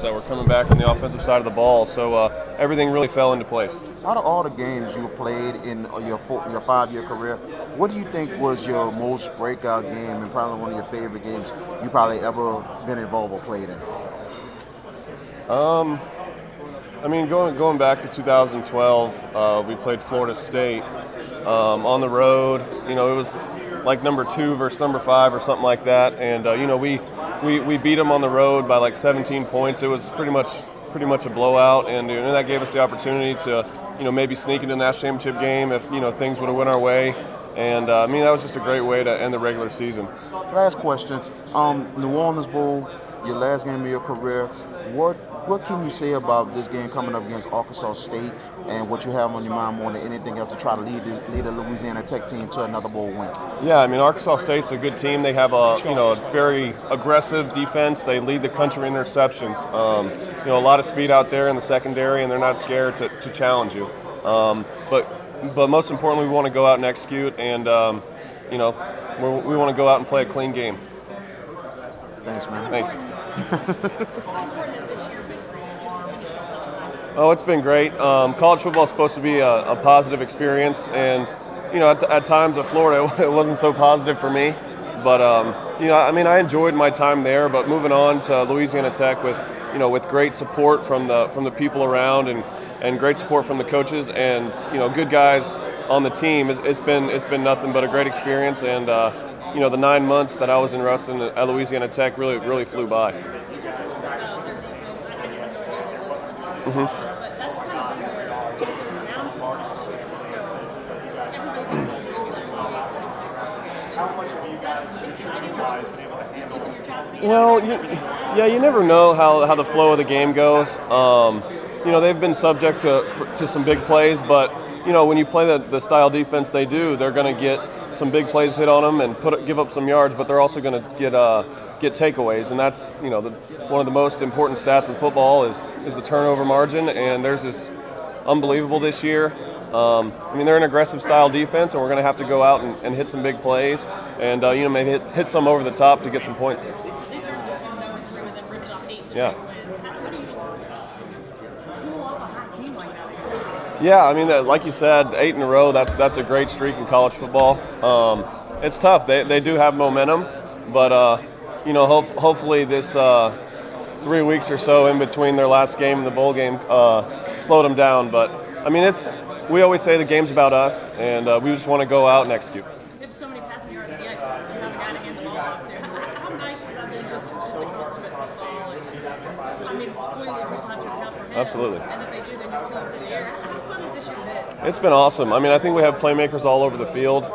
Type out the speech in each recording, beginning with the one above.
that were coming back on the offensive side of the ball. So everything really fell into place. Out of all the games you played in your 5-year career, what do you think was your most breakout game and probably one of your favorite games you probably ever been involved or played in? I mean, going back to 2012, we played Florida State on the road. It was like number 2 versus number 5 or something like that, and we beat them on the road by like 17 points. It was pretty much a blowout, and that gave us the opportunity to maybe sneak into the national championship game if things would have went our way. And I mean, that was just a great way to end the regular season. Last question, New Orleans Bowl, your last game of your career. What can you say about this game coming up against Arkansas State and what you have on your mind more than anything else to try to lead the Louisiana Tech team to another bowl win? Yeah, I mean, Arkansas State's a good team. They have a very aggressive defense. They lead the country in interceptions. A lot of speed out there in the secondary, and they're not scared to challenge you. But most importantly, we want to go out and execute, and we want to go out and play a clean game. Thanks, man. Thanks. Oh, it's been great. College football is supposed to be a positive experience, and at times at Florida it wasn't so positive for me. But I mean, I enjoyed my time there. But moving on to Louisiana Tech with great support from the people around and great support from the coaches and good guys on the team, it's been nothing but a great experience. And the 9 months that I was in Ruston at Louisiana Tech really flew by. Mm-hmm. Well, you never know how the flow of the game goes. They've been subject to some big plays, but when you play the style defense they do, they're going to get some big plays hit on them and give up some yards, but they're also going to get takeaways, and that's one of the most important stats in football is the turnover margin, and theirs is unbelievable this year. They're an aggressive style defense, and we're going to have to go out and hit some big plays, and maybe hit some over the top to get some points. Yeah. Yeah, I mean, like you said, 8 in a row, that's a great streak in college football. It's tough. They do have momentum, but hopefully this 3 weeks or so in between their last game and the bowl game slowed them down. But I mean, we always say the game's about us, and we just want to go out and execute. You have so many passing yards, yet you have a guy to hand the ball off to. How nice has that been just to compliment football? And, I mean, clearly people have to account for him. Absolutely. And if they do, then you come through the air. How fun has this year been? It's been awesome. I mean, I think we have playmakers all over the field.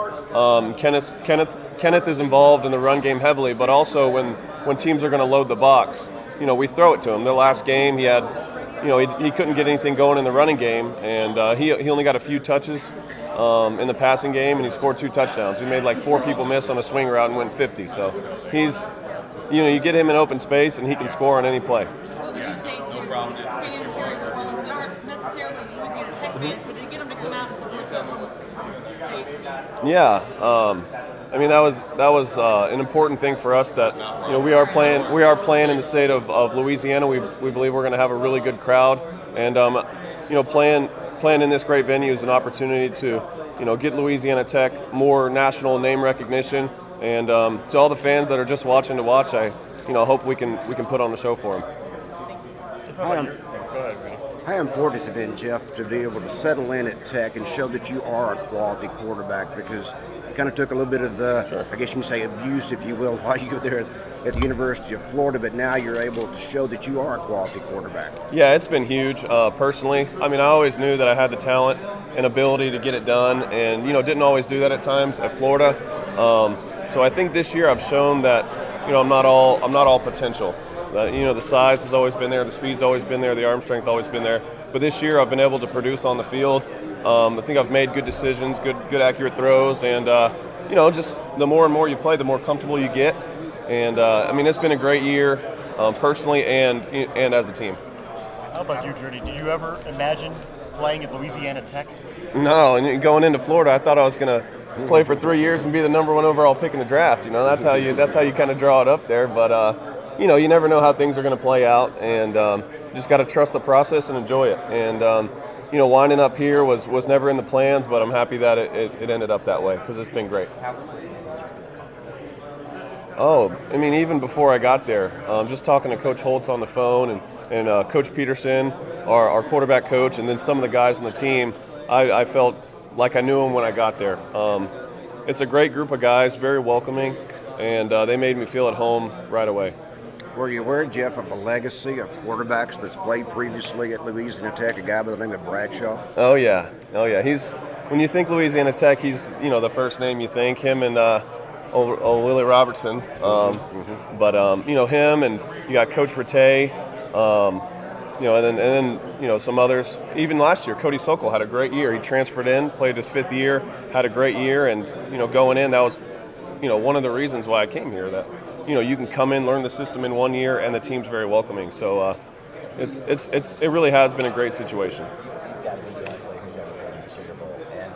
Kenneth is involved in the run game heavily, but also when teams are going to load the box, we throw it to him. The last game he had, he couldn't get anything going in the running game, and he only got a few touches in the passing game, and he scored 2 touchdowns. He made like 4 people miss on a swing route and went 50. So he's, you get him in open space, and he can score on any play. What would you say to fans here in New Orleans, not necessarily Louisiana Tech fans, but to get them to come out and support the state team? Yeah, I mean that was an important thing for us that we are playing in the state of Louisiana. We believe we're going to have a really good crowd, and playing in this great venue is an opportunity to get Louisiana Tech more national name recognition, and to all the fans that are just watching to watch, I hope we can put on a show for them. How important has it been, Jeff, to be able to settle in at Tech and show that you are a quality quarterback? Because you kind of took a little bit of the, Sure. I guess you can say abuse, if you will, while you were there at the University of Florida, but now you're able to show that you are a quality quarterback. Yeah, it's been huge. Personally, I mean, I always knew that I had the talent and ability to get it done, and didn't always do that at times at Florida. So I think this year I've shown that I'm not all potential. The size has always been there, the speed's always been there, the arm strength always been there. But this year I've been able to produce on the field. I think I've made good decisions, good accurate throws, and just the more and more you play, the more comfortable you get. And it's been a great year, personally and as a team. How about you, Jordy? Did you ever imagine playing at Louisiana Tech? No, and going into Florida, I thought I was going to play for 3 years and be the number 1 overall pick in the draft. That's how you kind of draw it up there. But you never know how things are going to play out, and just got to trust the process and enjoy it. And winding up here was never in the plans, but I'm happy that it ended up that way because it's been great. Oh, I mean, even before I got there, just talking to Coach Holtz on the phone and Coach Peterson, our quarterback coach, and then some of the guys on the team, I felt like I knew them when I got there. It's a great group of guys, very welcoming, and they made me feel at home right away. Were you aware, Jeff, of a legacy of quarterbacks that's played previously at Louisiana Tech, a guy by the name of Bradshaw? Oh yeah. When you think Louisiana Tech, he's the first name you think. Him and Willie Robertson. But him, and you got Coach Rattay. And then some others. Even last year, Cody Sokol had a great year. He transferred in, played his 5th year, had a great year, and going in, that was one of the reasons why I came here. That you can come in, learn the system in 1 year, and the team's very welcoming. So it really has been a great situation. You've got to be the only player who's ever played in the Sugar Bowl, and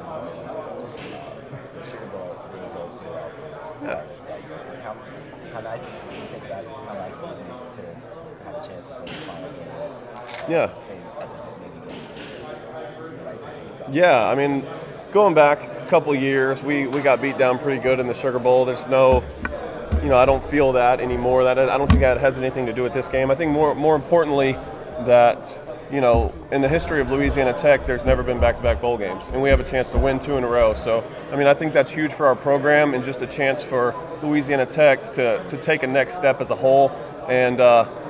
the Sugar Bowl really goes well. Yeah. How nice do you think about it? How nice is it to have a chance to play the final game? Yeah. Yeah. I mean, going back a couple years, we got beat down pretty good in the Sugar Bowl. There's no, I don't feel that anymore. I don't think that has anything to do with this game. I think more importantly that, in the history of Louisiana Tech, there's never been back-to-back bowl games, and we have a chance to win 2 in a row. So, I think that's huge for our program and just a chance for Louisiana Tech to take a next step as a whole. And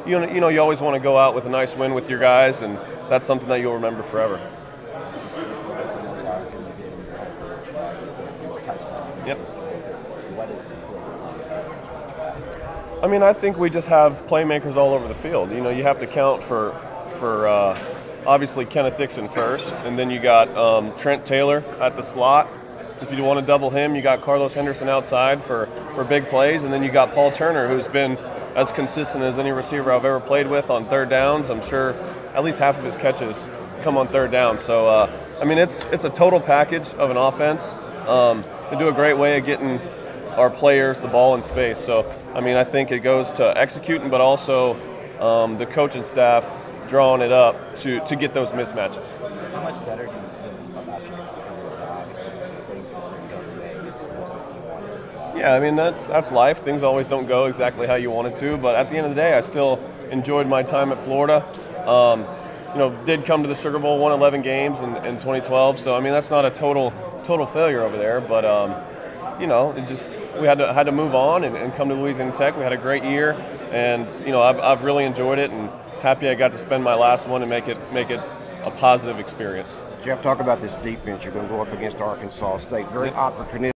you always want to go out with a nice win with your guys, and that's something that you'll remember forever. Yep. I think we just have playmakers all over the field. You have to count for obviously Kenneth Dixon first, and then you got Trent Taylor at the slot. If you want to double him, you got Carlos Henderson outside for big plays, and then you got Paul Turner, who's been as consistent as any receiver I've ever played with on 3rd downs. I'm sure at least half of his catches come on 3rd down. So, it's a total package of an offense. They do a great way of getting our players the ball in space. So, I think it goes to executing, but also the coaching staff drawing it up to get those mismatches. How much better do you feel about your career? Obviously, things just didn't go the way you wanted. Yeah, that's life. Things always don't go exactly how you wanted to, but at the end of the day, I still enjoyed my time at Florida. Did come to the Sugar Bowl, won 11 games in 2012. So that's not a total failure over there, but it just we had to move on and come to Louisiana Tech. We had a great year, and I've really enjoyed it, and happy I got to spend my last one and make it a positive experience. Jeff, talk about this defense. You're going to go up against Arkansas State. Very opportunistic.